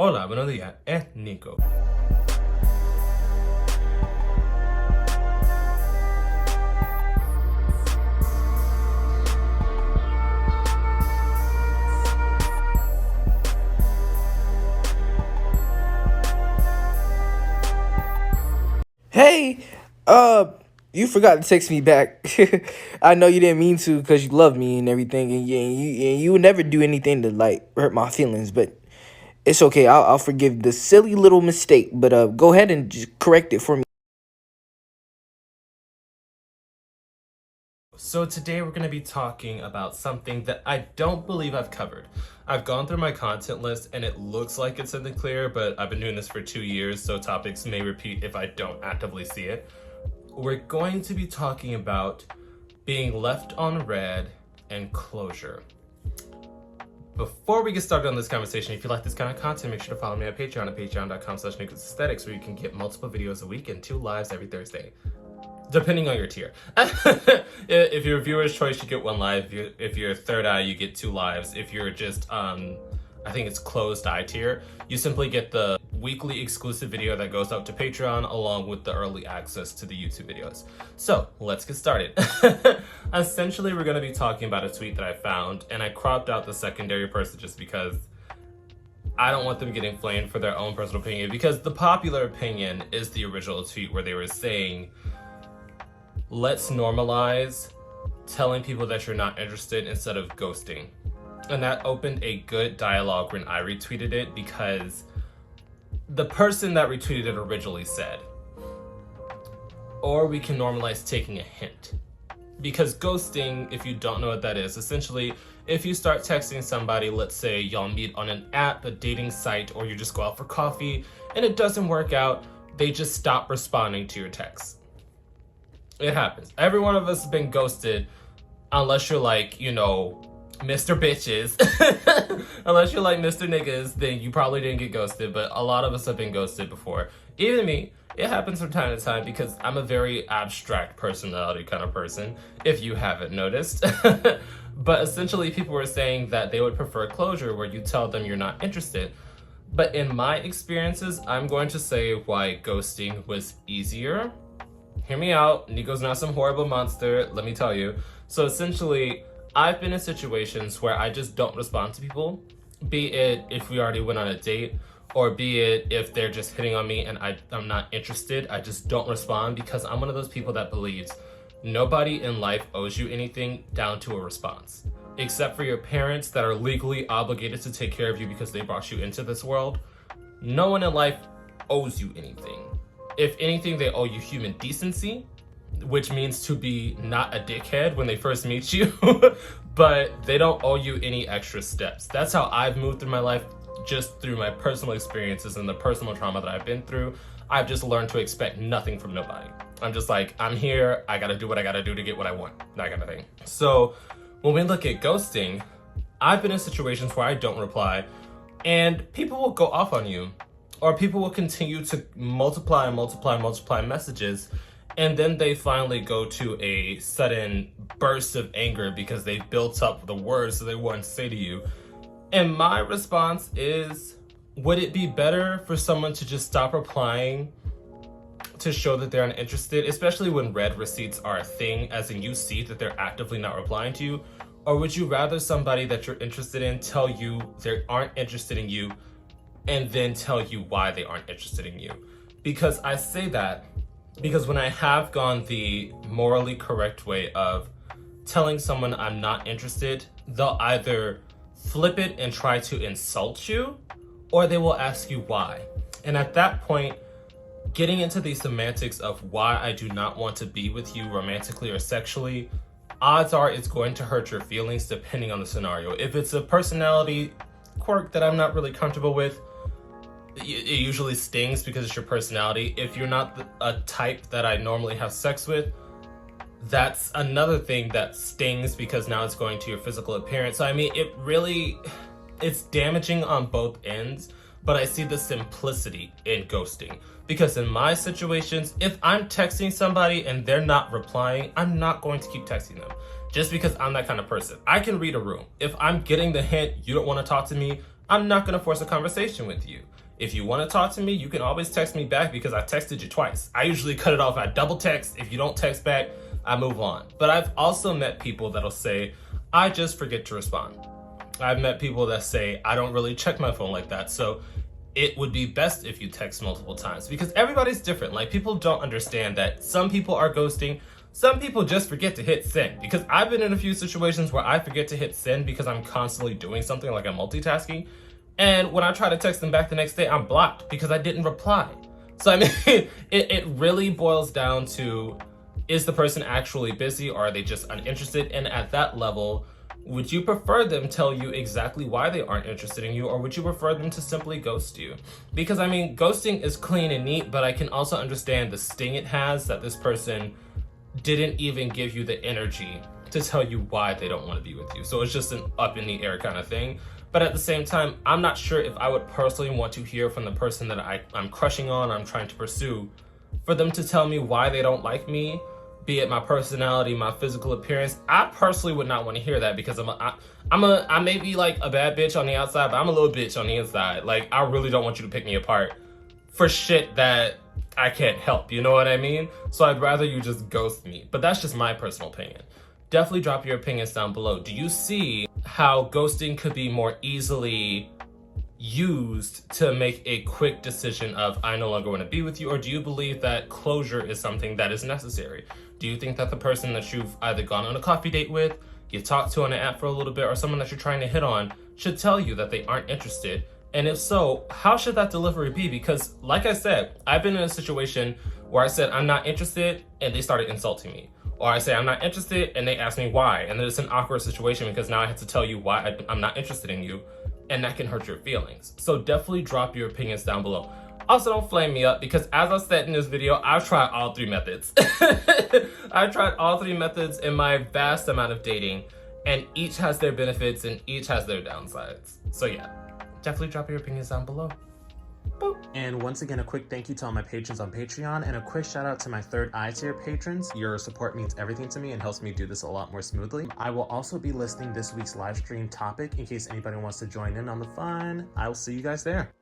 Hola, buenos días, es Nico. Hey, you forgot to text me back. I know you didn't mean to because you love me and everything, and you would never do anything to like hurt my feelings. But it's okay. I'll forgive the silly little mistake. But go ahead and just correct it for me. So today we're going to be talking about something that I don't believe I've covered. I've gone through my content list and it looks like it's in the clear, but I've been doing this for 2 years, so topics may repeat if I don't actively see it. We're going to be talking about being left on red and closure. Before we get started on this conversation, if you like this kind of content, make sure to follow me at Patreon at patreon.com/Nicosaesthetics, where you can get multiple videos a week and 2 lives every Thursday. Depending on your tier. If you're viewer's choice, you get 1 live. If you're third eye, you get 2 lives. If you're just, I think it's closed eye tier, you simply get the weekly exclusive video that goes up to Patreon along with the early access to the YouTube videos. So let's get started. Essentially, we're going to be talking about a tweet that I found, and I cropped out the secondary person just because I don't want them getting flamed for their own personal opinion, because the popular opinion is the original tweet where they were saying, let's normalize telling people that you're not interested instead of ghosting. And that opened a good dialogue when I retweeted it, because the person that retweeted it originally said, or we can normalize taking a hint. Because ghosting, if you don't know what that is, essentially, if you start texting somebody, let's say y'all meet on an app, a dating site, or you just go out for coffee, and it doesn't work out, they just stop responding to your texts. It happens. Every one of us has been ghosted, unless you're like, Mr. Bitches. Unless you're like Mr. Niggas, then you probably didn't get ghosted, but a lot of us have been ghosted before. Even me. It happens from time to time because I'm a very abstract personality kind of person, if you haven't noticed. But essentially, people were saying that they would prefer closure where you tell them you're not interested. But in my experiences, I'm going to say why ghosting was easier. Hear me out. Nico's not some horrible monster, let me tell you. So essentially, I've been in situations where I just don't respond to people, be it if we already went on a date, or be it if they're just hitting on me and I'm not interested. I just don't respond because I'm one of those people that believes nobody in life owes you anything down to a response, except for your parents that are legally obligated to take care of you because they brought you into this world. No one in life owes you anything. If anything, they owe you human decency, which means to be not a dickhead when they first meet you, but they don't owe you any extra steps. That's how I've moved through my life, just through my personal experiences and the personal trauma that I've been through. I've just learned to expect nothing from nobody. I'm just like, I'm here, I gotta do what I gotta do to get what I want, that kind of thing. So when we look at ghosting, I've been in situations where I don't reply, and people will go off on you. Or people will continue to multiply messages, and then they finally go to a sudden burst of anger because they built up the words that they want to say to you. And my response is, would it be better for someone to just stop replying to show that they're uninterested, especially when red receipts are a thing, as in you see that they're actively not replying to you? Or would you rather somebody that you're interested in tell you they aren't interested in you, and then tell you why they aren't interested in you? Because I say that because when I have gone the morally correct way of telling someone I'm not interested, they'll either flip it and try to insult you, or they will ask you why. And at that point, getting into the semantics of why I do not want to be with you romantically or sexually, odds are it's going to hurt your feelings depending on the scenario. If it's a personality quirk that I'm not really comfortable with, it usually stings because it's your personality. If you're not a type that I normally have sex with, that's another thing that stings because now it's going to your physical appearance. So I mean, it's damaging on both ends, but I see the simplicity in ghosting. Because in my situations, if I'm texting somebody and they're not replying, I'm not going to keep texting them. Just because I'm that kind of person. I can read a room. If I'm getting the hint, you don't want to talk to me, I'm not gonna force a conversation with you. If you want to talk to me, you can always text me back because I texted you twice. I usually cut it off at double text. If you don't text back, I move on. But I've also met people that'll say, I just forget to respond. I've met people that say, I don't really check my phone like that. So it would be best if you text multiple times because everybody's different. Like, people don't understand that some people are ghosting. Some people just forget to hit send, because I've been in a few situations where I forget to hit send because I'm constantly doing something, like I'm multitasking. And when I try to text them back the next day, I'm blocked because I didn't reply. So I mean, it really boils down to, is the person actually busy or are they just uninterested? And at that level, would you prefer them tell you exactly why they aren't interested in you, or would you prefer them to simply ghost you? Because I mean, ghosting is clean and neat, but I can also understand the sting it has that this person didn't even give you the energy to tell you why they don't want to be with you. So it's just an up in the air kind of thing. But at the same time, I'm not sure if I would personally want to hear from the person that I'm crushing on, I'm trying to pursue, for them to tell me why they don't like me, be it my personality, my physical appearance. I personally would not want to hear that, because I may be like a bad bitch on the outside, but I'm a little bitch on the inside. Like, I really don't want you to pick me apart for shit that I can't help, you know what I mean? So I'd rather you just ghost me. But that's just my personal opinion. Definitely drop your opinions down below. Do you see how ghosting could be more easily used to make a quick decision of, I no longer want to be with you? Or do you believe that closure is something that is necessary? Do you think that the person that you've either gone on a coffee date with, you talked to on an app for a little bit, or someone that you're trying to hit on should tell you that they aren't interested? And if so, how should that delivery be? Because like I said, I've been in a situation where I said I'm not interested and they started insulting me. Or I say I'm not interested and they ask me why. And then it's an awkward situation because now I have to tell you why I'm not interested in you. And that can hurt your feelings. So definitely drop your opinions down below. Also, don't flame me up, because as I said in this video, I've tried all 3 methods. I've tried all 3 methods in my vast amount of dating, and each has their benefits and each has their downsides. So yeah, definitely drop your opinions down below. Boop. And once again, a quick thank you to all my patrons on Patreon, and a quick shout out to my 3rd eye tier patrons. Your support means everything to me and helps me do this a lot more smoothly. I will also be listing this week's live stream topic in case anybody wants to join in on the fun. I will see you guys there.